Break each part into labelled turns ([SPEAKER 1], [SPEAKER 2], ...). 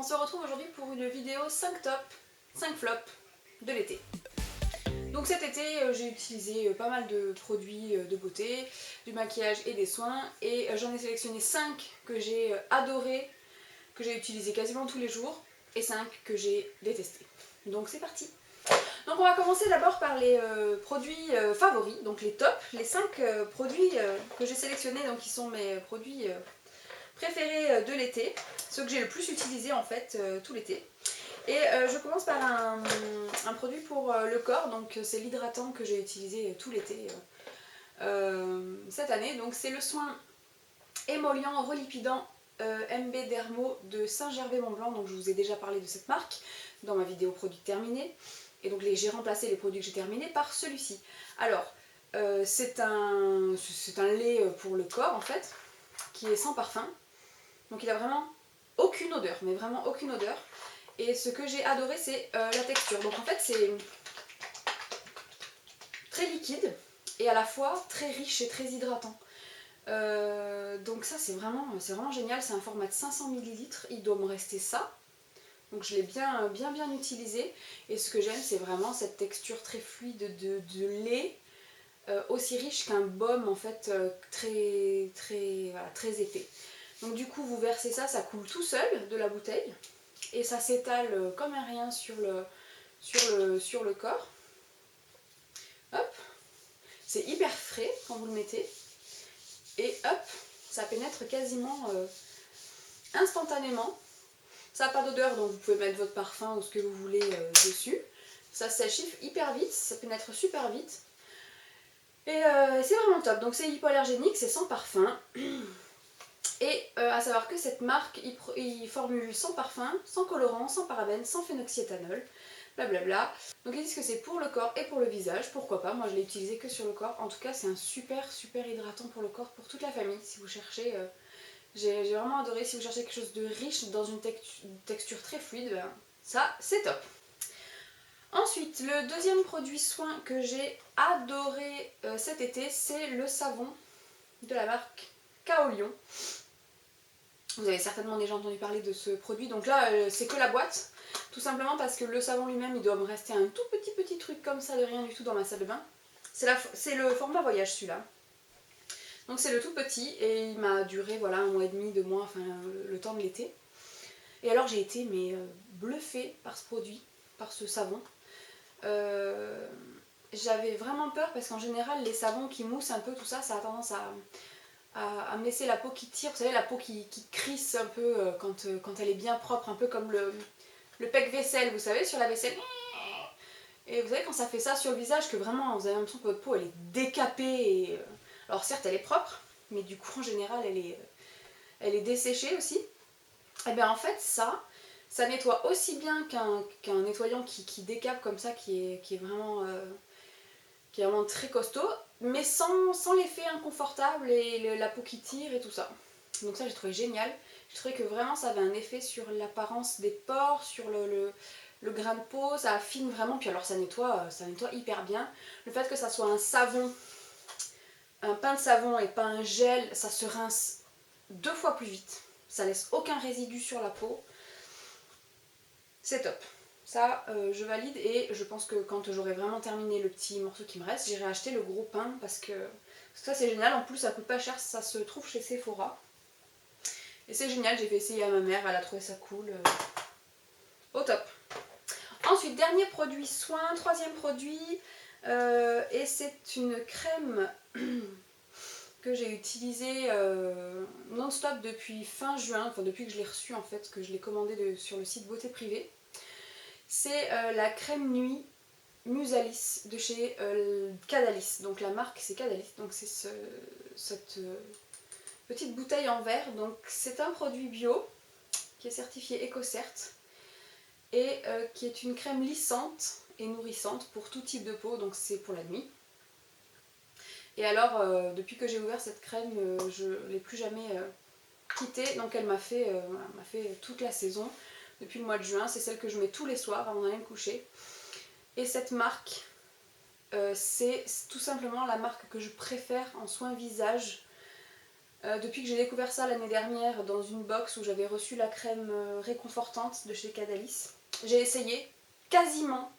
[SPEAKER 1] se retrouve aujourd'hui pour une vidéo 5 top, 5 flops de l'été. Donc cet été j'ai utilisé pas mal de produits de beauté, du maquillage et des soins et j'en ai sélectionné 5 que j'ai adoré, que j'ai utilisé quasiment tous les jours et 5 que j'ai détesté. Donc c'est parti. Donc on va commencer d'abord par les produits favoris, donc les tops, les 5 produits que j'ai sélectionnés, donc qui sont mes produits préférés de l'été, ceux que j'ai le plus utilisés en fait tout l'été. Et je commence par un produit pour le corps, donc c'est l'hydratant que j'ai utilisé tout l'été cette année. Donc c'est le soin émollient relipidant MB Dermo de Saint-Gervais-Mont-Blanc. Donc je vous ai déjà parlé de cette marque dans ma vidéo produit terminé. Et donc j'ai remplacé les produits que j'ai terminés par celui-ci. Alors c'est un lait pour le corps en fait, qui est sans parfum. Donc il a vraiment aucune odeur, mais vraiment aucune odeur. Et ce que j'ai adoré, c'est la texture. Donc en fait, c'est très liquide et à la fois très riche et très hydratant. Donc ça, c'est vraiment génial. C'est un format de 500 ml. Il doit me rester ça. Donc je l'ai bien utilisé. Et ce que j'aime, c'est vraiment cette texture très fluide de lait, aussi riche qu'un baume en fait, très épais. Donc du coup, vous versez ça, ça coule tout seul de la bouteille. Et ça s'étale comme un rien sur le corps. Hop, c'est hyper frais quand vous le mettez. Et hop, ça pénètre quasiment instantanément. Ça n'a pas d'odeur, donc vous pouvez mettre votre parfum ou ce que vous voulez dessus. Ça sèche hyper vite, ça pénètre super vite. Et c'est vraiment top. Donc c'est hypoallergénique, c'est sans parfum. Et à savoir que cette marque, il formule sans parfum, sans colorant, sans parabènes, sans phénoxyéthanol, blablabla. Donc ils disent que c'est pour le corps et pour le visage, pourquoi pas, moi je l'ai utilisé que sur le corps. En tout cas c'est un super hydratant pour le corps, pour toute la famille. Si vous cherchez, j'ai vraiment adoré, si vous cherchez quelque chose de riche dans une texture très fluide, ben, ça c'est top. Ensuite, le deuxième produit soin que j'ai adoré cet été, c'est le savon de la marque Kaolion. Vous avez certainement déjà entendu parler de ce produit. Donc là, c'est que la boîte. Tout simplement parce que le savon lui-même, il doit me rester un tout petit truc comme ça de rien du tout dans ma salle de bain. C'est le format voyage celui-là. Donc c'est le tout petit et il m'a duré voilà, 1 mois et demi, 2 mois, enfin le temps de l'été. Et alors j'ai été bluffée par ce produit, par ce savon. J'avais vraiment peur parce qu'en général les savons qui moussent un peu tout ça, ça a tendance à me laisser la peau qui tire, vous savez la peau qui crisse un peu quand elle est bien propre, un peu comme le pec vaisselle, vous savez, sur la vaisselle. Et vous savez quand ça fait ça sur le visage, que vraiment vous avez l'impression que votre peau elle est décapée. Et, alors certes elle est propre, mais du coup en général elle est desséchée aussi. Et bien en fait ça nettoie aussi bien qu'un nettoyant qui décape comme ça, qui est vraiment très costaud, mais sans l'effet inconfortable et la peau qui tire et tout ça. Donc ça j'ai trouvé génial. J'ai trouvé que vraiment ça avait un effet sur l'apparence des pores, sur le grain de peau, ça affine vraiment, puis alors ça nettoie hyper bien. Le fait que ça soit un savon, un pain de savon et pas un gel, ça se rince 2 fois plus vite. Ça laisse aucun résidu sur la peau. C'est top. Ça, je valide et je pense que quand j'aurai vraiment terminé le petit morceau qui me reste, j'irai acheter le gros pain parce que ça c'est génial. En plus, ça coûte pas cher, ça se trouve chez Sephora. Et c'est génial, j'ai fait essayer à ma mère, elle a trouvé ça cool. Au top. Ensuite, dernier produit soin, troisième produit, et c'est une crème que j'ai utilisée non-stop depuis fin juin, enfin depuis que je l'ai reçue en fait, que je l'ai commandée sur le site Beauté Privée. C'est la crème nuit Musalis de chez Cadalis. Donc la marque c'est Cadalis, donc c'est cette petite bouteille en verre. Donc c'est un produit bio qui est certifié EcoCert et qui est une crème lissante et nourrissante pour tout type de peau, donc c'est pour la nuit. Et alors depuis que j'ai ouvert cette crème, je ne l'ai plus jamais quittée, donc elle m'a fait toute la saison. Depuis le mois de juin, c'est celle que je mets tous les soirs avant d'aller me coucher. Et cette marque, c'est tout simplement la marque que je préfère en soins visage Depuis que j'ai découvert ça l'année dernière dans une box où j'avais reçu la crème réconfortante de chez Cadalis, j'ai essayé quasiment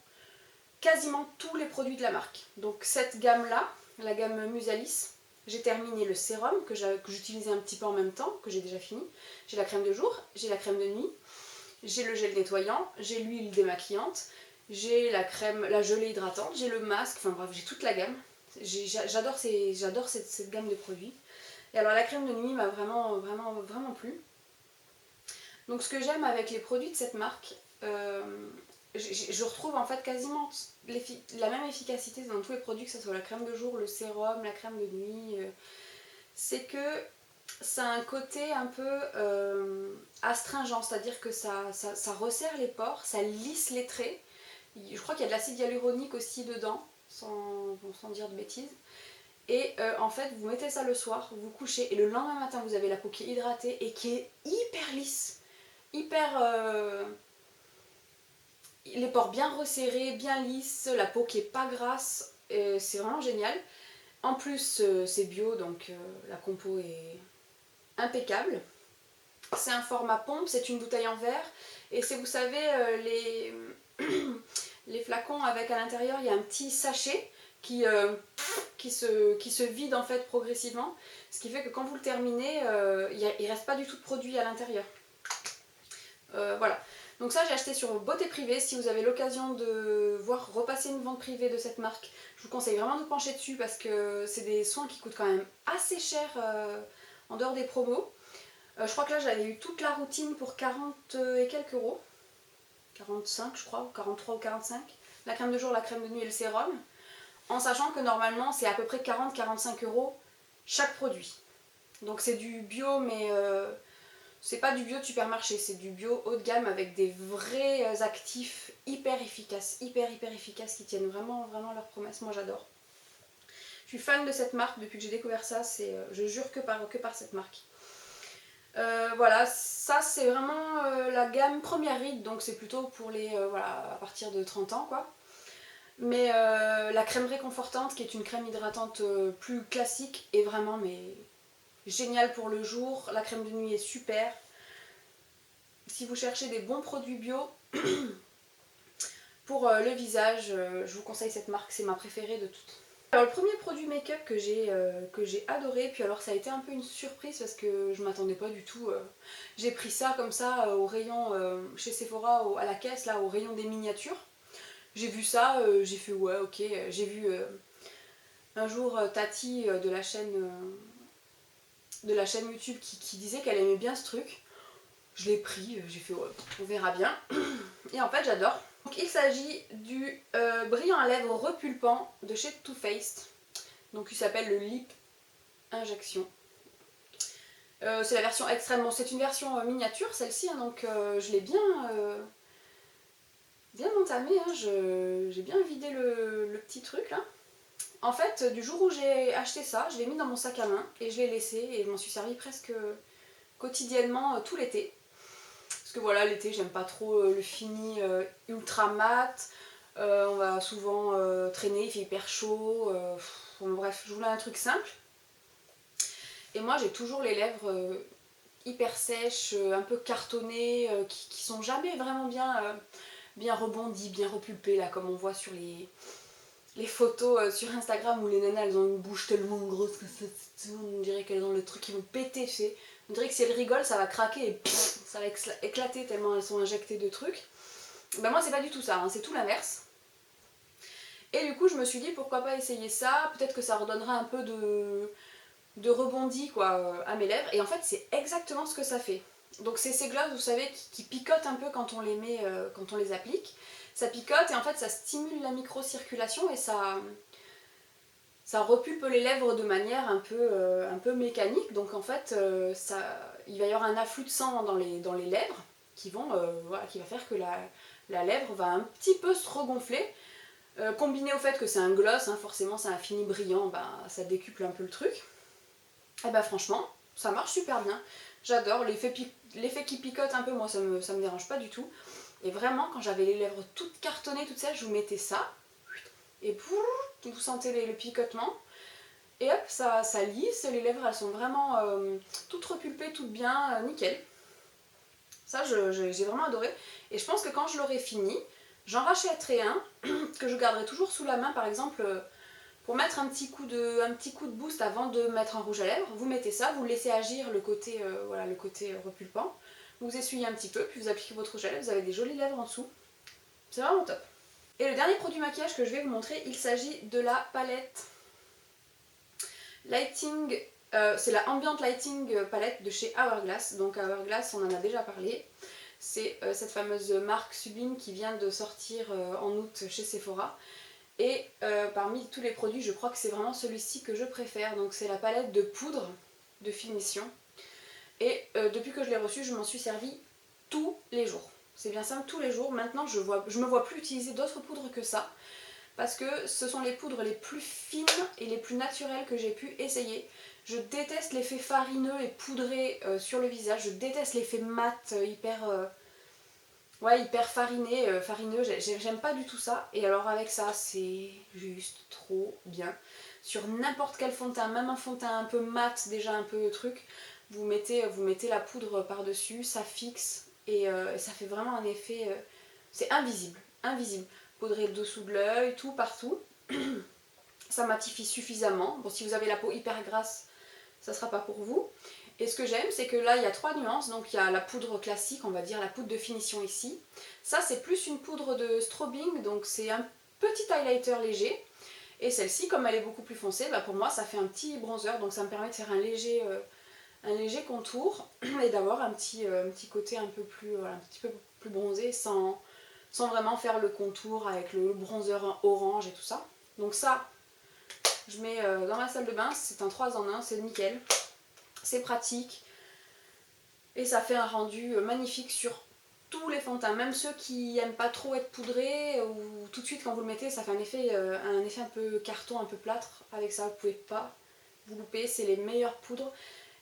[SPEAKER 1] tous les produits de la marque. Donc cette gamme-là, la gamme Musalis, j'ai terminé le sérum que j'utilisais un petit peu en même temps, que j'ai déjà fini. J'ai la crème de jour, j'ai la crème de nuit, j'ai le gel nettoyant, j'ai l'huile démaquillante, j'ai la crème, la gelée hydratante, j'ai le masque, enfin bref, j'ai toute la gamme. J'adore cette gamme de produits. Et alors la crème de nuit m'a vraiment plu. Donc ce que j'aime avec les produits de cette marque, je retrouve en fait quasiment la même efficacité dans tous les produits, que ce soit la crème de jour, le sérum, la crème de nuit. C'est que ça a un côté un peu astringent, c'est-à-dire que ça resserre les pores, ça lisse les traits. Je crois qu'il y a de l'acide hyaluronique aussi dedans, sans dire de bêtises. Et en fait, vous mettez ça le soir, vous couchez, et le lendemain matin, vous avez la peau qui est hydratée et qui est hyper lisse, hyper... les pores bien resserrés, bien lisses, la peau qui est pas grasse, c'est vraiment génial. En plus, c'est bio, donc la compo est impeccable. C'est un format pompe, c'est une bouteille en verre, et c'est, vous savez, les flacons avec à l'intérieur, il y a un petit sachet qui se vide en fait progressivement, ce qui fait que quand vous le terminez, il reste pas du tout de produit à l'intérieur. Voilà. Donc ça j'ai acheté sur Beauté Privée. Si vous avez l'occasion de voir repasser une vente privée de cette marque, je vous conseille vraiment de vous pencher dessus parce que c'est des soins qui coûtent quand même assez cher en dehors des promos. Je crois que là j'avais eu toute la routine pour 40 et quelques euros. 45 je crois, 43 ou 45. La crème de jour, la crème de nuit et le sérum. En sachant que normalement c'est à peu près 40-45 euros chaque produit. Donc c'est du bio, mais c'est pas du bio de supermarché, c'est du bio haut de gamme avec des vrais actifs hyper efficaces qui tiennent vraiment leurs promesses. Moi j'adore. Je suis fan de cette marque depuis que j'ai découvert ça, je jure que par cette marque. Voilà, ça c'est vraiment la gamme première ride, donc c'est plutôt pour les voilà, à partir de 30 ans quoi. Mais la crème réconfortante, qui est une crème hydratante plus classique, est vraiment mais géniale pour le jour. La crème de nuit est super. Si vous cherchez des bons produits bio pour le visage, je vous conseille cette marque, c'est ma préférée de toutes. Alors le premier produit make-up que j'ai adoré, puis alors ça a été un peu une surprise parce que je m'attendais pas du tout. J'ai pris ça comme ça au rayon chez Sephora, à la caisse, là, au rayon des miniatures. J'ai vu ça, j'ai fait ouais ok, j'ai vu un jour Tati de la chaîne YouTube qui disait qu'elle aimait bien ce truc. Je l'ai pris, j'ai fait ouais, on verra bien. Et en fait j'adore. Donc il s'agit du brillant à lèvres repulpant de chez Too Faced. Donc il s'appelle le Lip Injection. C'est la version extrême, bon, c'est une version miniature celle-ci, hein, donc je l'ai bien entamé, hein, j'ai bien vidé le petit truc là. En fait, du jour où j'ai acheté ça, je l'ai mis dans mon sac à main et je l'ai laissé et je m'en suis servi presque quotidiennement tout l'été. Parce que voilà, l'été j'aime pas trop le fini ultra mat, on va souvent traîner, il fait hyper chaud, bon, bref, je voulais un truc simple. Et moi j'ai toujours les lèvres hyper sèches, un peu cartonnées, qui sont jamais vraiment bien rebondies, bien repulpées, là, comme on voit sur les photos sur Instagram où les nanas elles ont une bouche tellement grosse que ça, on dirait qu'elles ont le truc qui vont péter, tu sais. On dirait que si elles rigolent ça va craquer et pff, ça va éclater tellement elles sont injectées de trucs. Ben moi c'est pas du tout ça, hein, c'est tout l'inverse. Et du coup je me suis dit pourquoi pas essayer ça, peut-être que ça redonnera un peu de rebondi quoi, à mes lèvres. Et en fait c'est exactement ce que ça fait. Donc c'est ces glosses, vous savez, qui picotent un peu quand on les met, quand on les applique. Ça picote et en fait ça stimule la microcirculation et ça repulpe les lèvres de manière un peu mécanique. Donc en fait il va y avoir un afflux de sang dans les lèvres qui va faire que la lèvre va un petit peu se regonfler. Combiné au fait que c'est un gloss, hein, forcément c'est un fini brillant, bah, ça décuple un peu le truc. Et bah franchement, ça marche super bien. J'adore, l'effet qui picote un peu, moi ça me dérange pas du tout. Et vraiment, quand j'avais les lèvres toutes cartonnées, toutes sèches, je vous mettais ça. Et vous sentez le picotement. Et hop, ça lisse, les lèvres elles sont vraiment toutes repulpées, toutes bien, nickel. Ça j'ai vraiment adoré. Et je pense que quand je l'aurai fini, j'en rachèterai un que je garderai toujours sous la main, par exemple pour mettre un petit coup de boost avant de mettre un rouge à lèvres. Vous mettez ça, vous laissez agir le côté, voilà, le côté repulpant. Vous essuyez un petit peu, puis vous appliquez votre rouge à lèvres, vous avez des jolies lèvres en dessous. C'est vraiment top. Et le dernier produit maquillage que je vais vous montrer, il s'agit de la palette Lighting, c'est la Ambient Lighting palette de chez Hourglass. Donc Hourglass, on en a déjà parlé. C'est cette fameuse marque Sublime qui vient de sortir en août chez Sephora. Et parmi tous les produits, je crois que c'est vraiment celui-ci que je préfère. Donc c'est la palette de poudre de finition. Et depuis que je l'ai reçue, je m'en suis servi tous les jours. C'est bien simple, tous les jours. Maintenant, je me vois plus utiliser d'autres poudres que ça. Parce que ce sont les poudres les plus fines et les plus naturelles que j'ai pu essayer. Je déteste l'effet farineux et poudré sur le visage. Je déteste l'effet mat, hyper fariné, farineux. J'aime pas du tout ça. Et alors avec ça, c'est juste trop bien. Sur n'importe quel fond de teint, même un fond de teint un peu mat, déjà un peu truc, vous mettez la poudre par-dessus, ça fixe et ça fait vraiment un effet... c'est invisible, invisible. Poudré le dessous de l'œil, tout, partout. Ça matifie suffisamment. Bon, si vous avez la peau hyper grasse, ça sera pas pour vous. Et ce que j'aime, c'est que là, il y a 3 nuances. Donc, il y a la poudre classique, on va dire, la poudre de finition ici. Ça, c'est plus une poudre de strobing, donc c'est un petit highlighter léger. Et celle-ci, comme elle est beaucoup plus foncée, bah pour moi, ça fait un petit bronzer. Donc, ça me permet de faire un léger contour et d'avoir un petit côté un peu plus, voilà, un petit peu plus bronzé sans vraiment faire le contour avec le bronzer orange et tout ça. Donc ça, je mets dans ma salle de bain, c'est un 3 en 1, c'est nickel. C'est pratique et ça fait un rendu magnifique sur tous les fonds de teint, même ceux qui n'aiment pas trop être poudrés ou tout de suite quand vous le mettez ça fait un effet un peu carton, un peu plâtre. Avec ça vous pouvez pas vous louper, c'est les meilleures poudres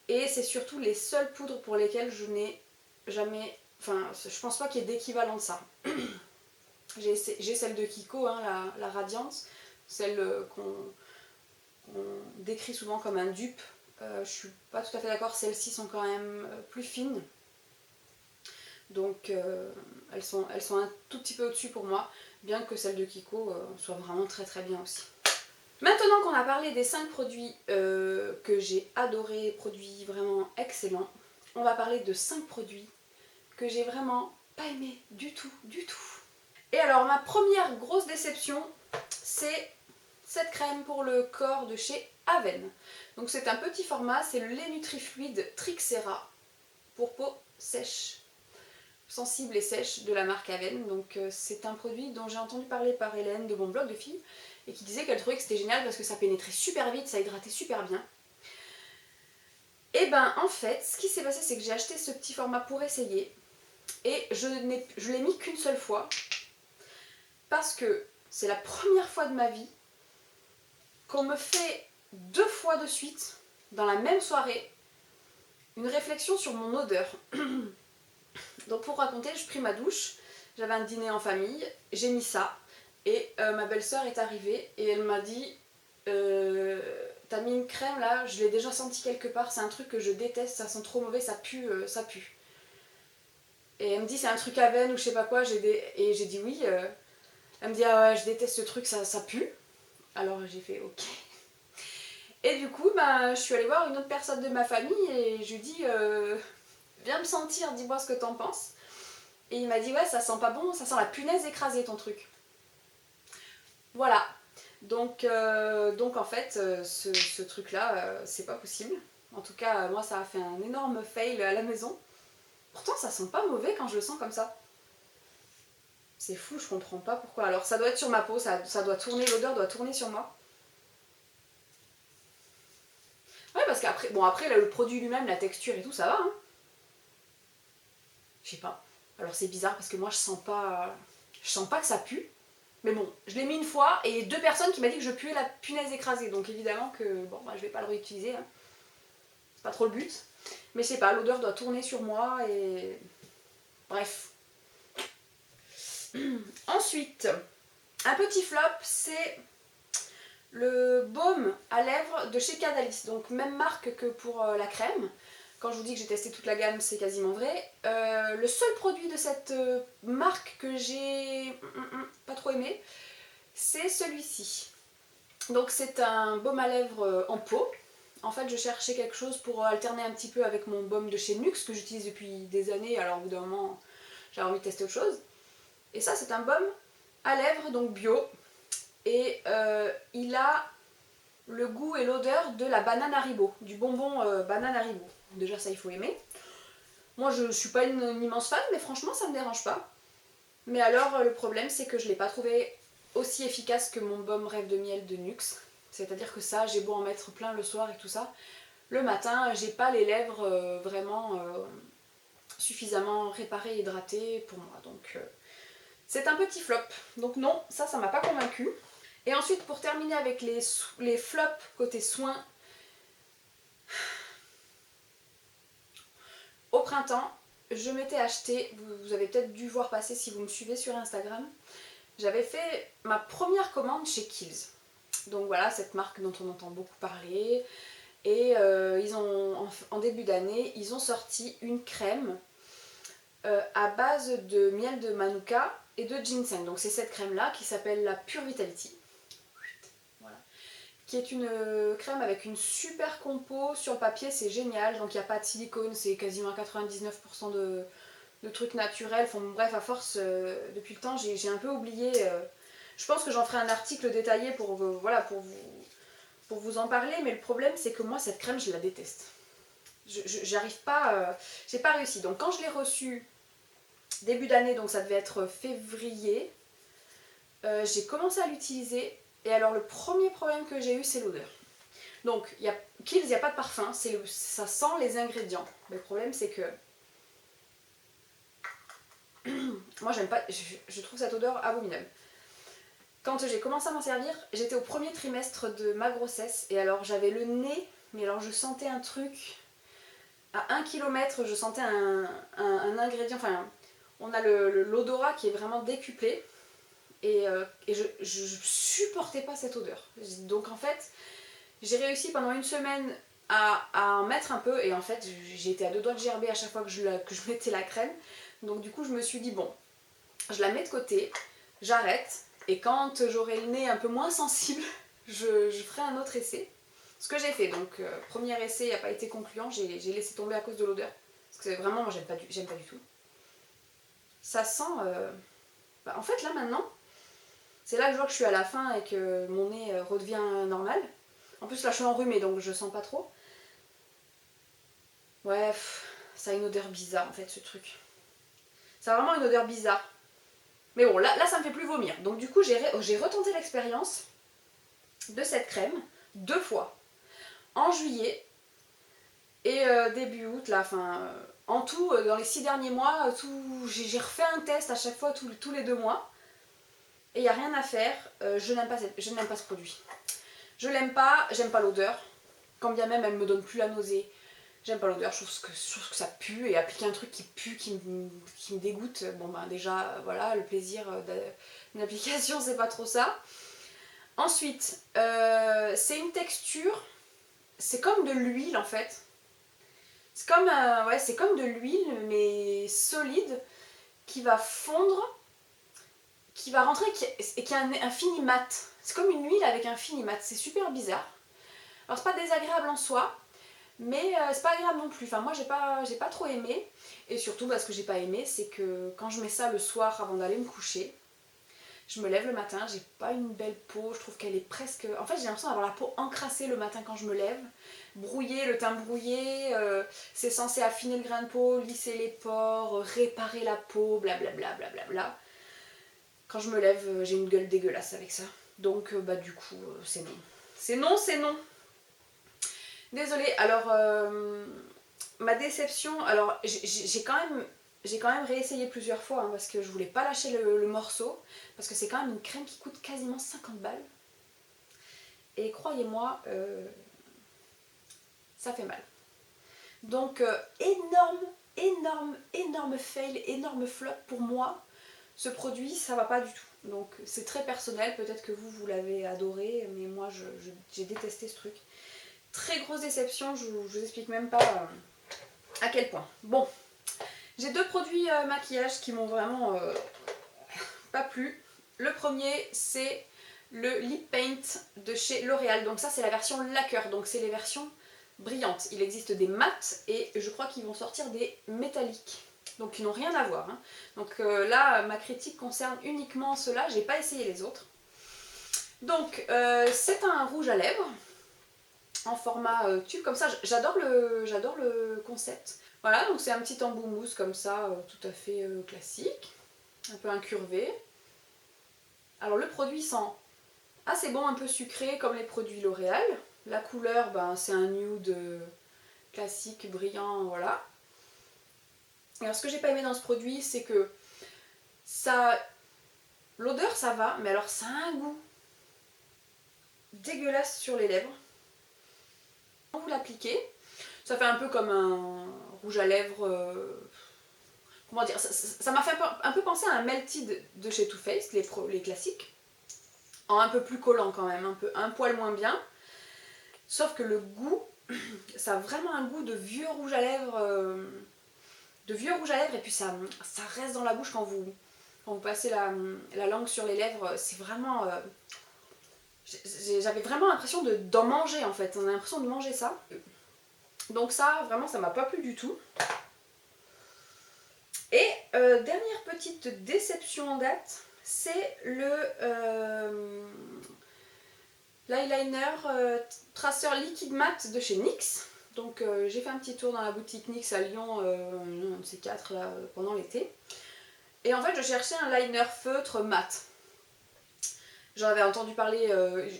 [SPEAKER 1] et c'est surtout les seules poudres pour lesquelles je n'ai jamais, enfin je pense pas qu'il y ait d'équivalent de ça. J'ai celle de Kiko, hein, la Radiance, celle qu'on décrit souvent comme un dupe. Je suis pas tout à fait d'accord, celles-ci sont quand même plus fines. Donc elles sont un tout petit peu au-dessus pour moi, bien que celle de Kiko soit vraiment très très bien aussi. Maintenant qu'on a parlé des 5 produits que j'ai adorés, produits vraiment excellents, on va parler de 5 produits que j'ai vraiment pas aimés du tout, du tout. Et alors ma première grosse déception, c'est cette crème pour le corps de chez Aven. Donc c'est un petit format, c'est le lait Nutrifluide Trixera pour peau sèche, sensible et sèche de la marque Aven. Donc c'est un produit dont j'ai entendu parler par Hélène de mon blog de filles et qui disait qu'elle trouvait que c'était génial parce que ça pénétrait super vite, ça hydratait super bien. Et ben en fait, ce qui s'est passé c'est que j'ai acheté ce petit format pour essayer et je l'ai mis qu'une seule fois parce que c'est la première fois de ma vie qu'on me fait 2 fois de suite, dans la même soirée, une réflexion sur mon odeur. Donc pour raconter, je pris ma douche, j'avais un dîner en famille, j'ai mis ça, et ma belle-sœur est arrivée, et elle m'a dit t'as mis une crème là, je l'ai déjà senti quelque part, c'est un truc que je déteste, ça sent trop mauvais, ça pue, ça pue. Et elle me dit c'est un truc Aven ou je sais pas quoi, et j'ai dit oui. Elle me dit ah ouais, je déteste ce truc, ça pue. Alors j'ai fait ok. Et du coup, bah, je suis allée voir une autre personne de ma famille et je lui dis viens me sentir, dis-moi ce que t'en penses. Et il m'a dit ouais, ça sent pas bon, ça sent la punaise écrasée ton truc. Voilà. Donc en fait, ce truc-là, c'est pas possible. En tout cas, moi, ça a fait un énorme fail à la maison. Pourtant, ça sent pas mauvais quand je le sens comme ça. C'est fou, je comprends pas pourquoi. Alors, ça doit être sur ma peau, ça doit tourner, l'odeur doit tourner sur moi. Ouais, parce qu'après, bon, après, le produit lui-même, la texture et tout, ça va, hein. Je sais pas. Alors, c'est bizarre parce que moi, je sens pas que ça pue. Mais bon, je l'ai mis une fois et 2 personnes qui m'ont dit que je puais la punaise écrasée. Donc, évidemment que, bon, bah, je vais pas le réutiliser, hein. C'est pas trop le but. Mais je sais pas, l'odeur doit tourner sur moi et... Bref. Ensuite, un petit flop, c'est le baume à lèvres de chez Cadalis, donc même marque que pour la crème. Quand je vous dis que j'ai testé toute la gamme, c'est quasiment vrai. Le seul produit de cette marque que j'ai pas trop aimé, c'est celui-ci. Donc c'est un baume à lèvres en pot. En fait, je cherchais quelque chose pour alterner un petit peu avec mon baume de chez Nuxe que j'utilise depuis des années, alors au bout d'un moment, j'avais envie de tester autre chose. Et ça, c'est un baume à lèvres, donc bio. Et il a le goût et l'odeur de la banane Haribo, du bonbon banane Haribo. Déjà, ça, il faut aimer. Moi, je suis pas une immense fan, mais franchement, ça me dérange pas. Mais alors, le problème, c'est que je l'ai pas trouvé aussi efficace que mon baume rêve de miel de Nuxe. C'est-à-dire que ça, j'ai beau en mettre plein le soir et tout ça. Le matin, j'ai pas les lèvres vraiment suffisamment réparées et hydratées pour moi. Donc, c'est un petit flop. Donc non, ça m'a pas convaincue. Et ensuite, pour terminer avec les flops côté soins, au printemps, je m'étais acheté, vous avez peut-être dû voir passer si vous me suivez sur Instagram, j'avais fait ma première commande chez Kiehl's. Donc voilà, cette marque dont on entend beaucoup parler. Et ils ont, en début d'année, ils ont sorti une crème à base de miel de manuka et de ginseng. Donc c'est cette crème-là qui s'appelle la Pure Vitality. Voilà. Qui est une crème avec une super compo. Sur le papier, c'est génial. Donc il n'y a pas de silicone, c'est quasiment 99% de trucs naturels. Enfin, bref, à force, depuis le temps, j'ai un peu oublié. Je pense que j'en ferai un article détaillé voilà, pour vous en parler. Mais le problème, c'est que moi, cette crème, je la déteste. J'arrive pas, j'ai pas réussi. Donc quand je l'ai reçue début d'année, donc ça devait être février, j'ai commencé à l'utiliser. Et alors le premier problème que j'ai eu, c'est l'odeur. Donc Kiehl's, il n'y a pas de parfum, ça sent les ingrédients. Mais le problème, c'est que moi, j'aime pas, je trouve cette odeur abominable. Quand j'ai commencé à m'en servir, j'étais au premier trimestre de ma grossesse. Et alors j'avais le nez, mais alors je sentais un truc. À 1 km, je sentais un ingrédient, enfin, on a l'odorat qui est vraiment décuplé. Et je supportais pas cette odeur. Donc en fait, j'ai réussi pendant une semaine à en mettre un peu. Et en fait, j'ai été à deux doigts de gerber à chaque fois que je mettais la crème. Donc du coup, je me suis dit, bon, je la mets de côté, j'arrête. Et quand j'aurai le nez un peu moins sensible, je ferai un autre essai. Ce que j'ai fait, donc premier essai n'a pas été concluant, j'ai laissé tomber à cause de l'odeur. Parce que vraiment, moi j'aime pas du tout. Ça sent... en fait là maintenant, c'est là que je vois que je suis à la fin et que mon nez redevient normal. En plus là je suis enrhumée donc je sens pas trop. Ouais, ça a une odeur bizarre en fait ce truc. Ça a vraiment une odeur bizarre. Mais bon, là ça me fait plus vomir. Donc du coup j'ai retenté l'expérience de cette crème 2 fois. En juillet et début août, là, enfin, en tout, dans les 6 derniers mois, j'ai refait un test à chaque fois, tous les 2 mois. Et il n'y a rien à faire, je n'aime pas ce produit. Je l'aime pas, j'aime pas l'odeur. Quand bien même elle me donne plus la nausée, j'aime pas l'odeur, je trouve que ça pue. Et appliquer un truc qui pue, qui me dégoûte, bon ben déjà, voilà, le plaisir d'une application, c'est pas trop ça. Ensuite, c'est une texture, c'est comme de l'huile en fait. C'est comme de l'huile, mais solide, qui va fondre, qui va rentrer et qui a un fini mat. C'est comme une huile avec un fini mat. C'est super bizarre. Alors, c'est pas désagréable en soi, mais c'est pas agréable non plus. Enfin, moi, j'ai pas trop aimé. Et surtout, ce que j'ai pas aimé, c'est que quand je mets ça le soir avant d'aller me coucher, je me lève le matin, j'ai pas une belle peau, je trouve qu'elle est presque... En fait, j'ai l'impression d'avoir la peau encrassée le matin quand je me lève. Brouillé, le teint brouillé, c'est censé affiner le grain de peau, lisser les pores, réparer la peau, blablabla, blablabla. Quand je me lève, j'ai une gueule dégueulasse avec ça. Donc, du coup, c'est non. C'est non, c'est non. Désolée, alors, ma déception, alors, j'ai quand même réessayé plusieurs fois hein, parce que je voulais pas lâcher le morceau. Parce que c'est quand même une crème qui coûte quasiment 50 balles. Et croyez-moi, ça fait mal. Donc énorme fail, énorme flop pour moi. Ce produit, ça va pas du tout. Donc c'est très personnel, peut-être que vous l'avez adoré, mais moi j'ai détesté ce truc. Très grosse déception, je vous explique même pas à quel point. Bon, j'ai 2 produits maquillage qui m'ont vraiment pas plu. Le premier c'est le Lip Paint de chez L'Oréal, donc ça c'est la version lacquer, donc c'est les versions brillantes. Il existe des mattes et je crois qu'ils vont sortir des métalliques. Donc ils n'ont rien à voir. Hein. Donc là, ma critique concerne uniquement ceux-là, j'ai pas essayé les autres. Donc c'est un rouge à lèvres en format tube, comme ça, j'adore le concept. Voilà, donc c'est un petit embout mousse comme ça, tout à fait classique, un peu incurvé. Alors le produit sent assez bon, un peu sucré comme les produits L'Oréal. La couleur, ben, c'est un nude classique, brillant, voilà. Alors ce que j'ai pas aimé dans ce produit, c'est que ça... L'odeur ça va, mais alors ça a un goût dégueulasse sur les lèvres. Quand vous l'appliquez, ça fait un peu comme un rouge à lèvres... comment dire, ça m'a fait un peu penser à un Melted de chez Too Faced, les classiques. En un peu plus collant quand même, un poil moins bien. Sauf que le goût, ça a vraiment un goût de vieux rouge à lèvres... et puis ça reste dans la bouche quand vous passez la langue sur les lèvres, c'est vraiment... j'avais vraiment l'impression d'en manger en fait, on a l'impression de manger ça. Donc ça, vraiment, ça m'a pas plu du tout. Et dernière petite déception en date, c'est l'eyeliner traceur liquide mat de chez NYX. Donc j'ai fait un petit tour dans la boutique NYX à Lyon, un de ces 4 là, pendant l'été. Et en fait, je cherchais un liner feutre mat. J'en avais entendu parler,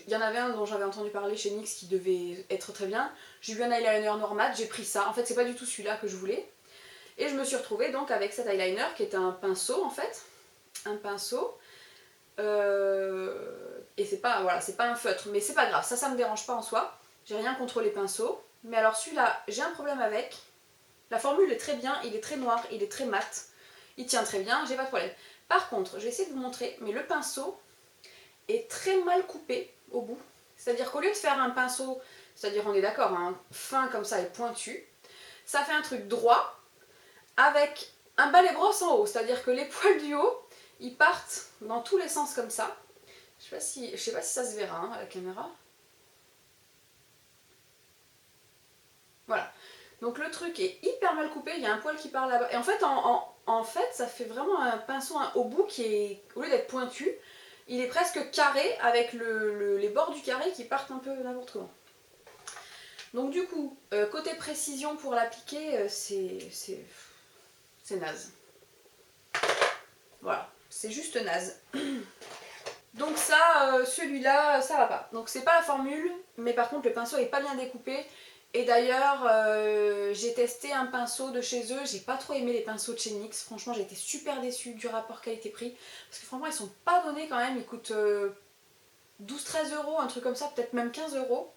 [SPEAKER 1] il y en avait un dont j'avais entendu parler chez NYX qui devait être très bien. J'ai vu un eyeliner noir mat, j'ai pris ça. En fait, c'est pas du tout celui-là que je voulais. Et je me suis retrouvée donc avec cet eyeliner qui est un pinceau en fait. Un pinceau. Et c'est pas, voilà, c'est pas un feutre, mais c'est pas grave, ça me dérange pas en soi. J'ai rien contre les pinceaux. Mais alors celui-là, j'ai un problème avec. La formule est très bien, il est très noir, il est très mat. Il tient très bien, j'ai pas de problème. Par contre, je vais essayer de vous montrer, mais le pinceau est très mal coupé au bout. C'est-à-dire qu'au lieu de faire un pinceau, c'est-à-dire on est d'accord, hein, fin comme ça et pointu, ça fait un truc droit avec un balai brosse en haut. C'est-à-dire que les poils du haut, ils partent dans tous les sens comme ça. Je sais pas si ça se verra hein, à la caméra. Voilà. Donc le truc est hyper mal coupé, il y a un poil qui part là-bas. Et en fait, en fait, ça fait vraiment un pinceau au bout qui est, au lieu d'être pointu, il est presque carré avec les bords du carré qui partent un peu n'importe comment. Donc du coup, côté précision pour l'appliquer, c'est naze. Voilà, c'est juste naze. Donc ça, celui-là, ça va pas. Donc c'est pas la formule, mais par contre le pinceau est pas bien découpé. Et d'ailleurs, j'ai testé un pinceau de chez eux, j'ai pas trop aimé les pinceaux de chez NYX, franchement j'ai été super déçue du rapport qualité-prix, parce que franchement ils sont pas donnés quand même, ils coûtent 12-13 euros, un truc comme ça, peut-être même 15 euros.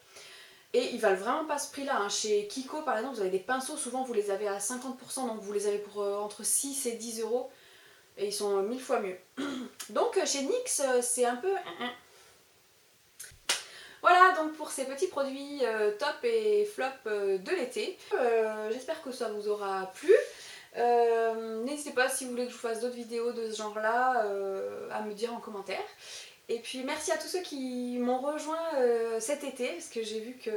[SPEAKER 1] Et ils valent vraiment pas ce prix-là. Hein. Chez Kiko par exemple, vous avez des pinceaux, souvent vous les avez à 50%, donc vous les avez pour entre 6 et 10 euros, et ils sont 1000 fois mieux. Donc chez NYX, c'est un peu... Voilà donc pour ces petits produits top et flop de l'été. J'espère que ça vous aura plu. N'hésitez pas si vous voulez que je vous fasse d'autres vidéos de ce genre là à me dire en commentaire. Et puis merci à tous ceux qui m'ont rejoint cet été parce que j'ai vu que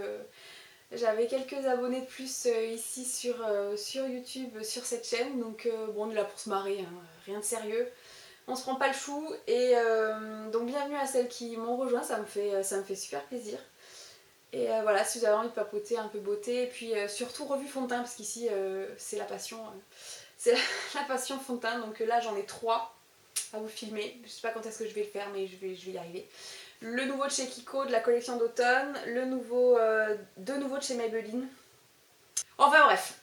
[SPEAKER 1] j'avais quelques abonnés de plus ici sur YouTube, sur cette chaîne. Donc bon, on est là pour se marrer, hein, rien de sérieux. On se prend pas le chou et donc bienvenue à celles qui m'ont rejoint, ça me fait super plaisir. Et voilà, si vous avez envie de papoter un peu beauté, et puis surtout revue fond de teint, parce qu'ici c'est la passion, la passion fond de teint, donc là j'en ai 3 à vous filmer, je sais pas quand est-ce que je vais le faire, mais je vais y arriver. Le nouveau de chez Kiko, de la collection d'automne, deux nouveaux de chez Maybelline. Enfin bref,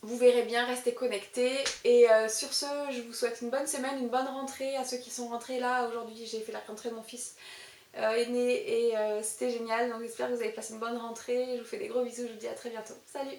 [SPEAKER 1] vous verrez bien, restez connectés. Et sur ce, je vous souhaite une bonne semaine, une bonne rentrée à ceux qui sont rentrés là. Aujourd'hui, j'ai fait la rentrée de mon fils aîné et c'était génial. Donc j'espère que vous avez passé une bonne rentrée. Je vous fais des gros bisous, je vous dis à très bientôt. Salut!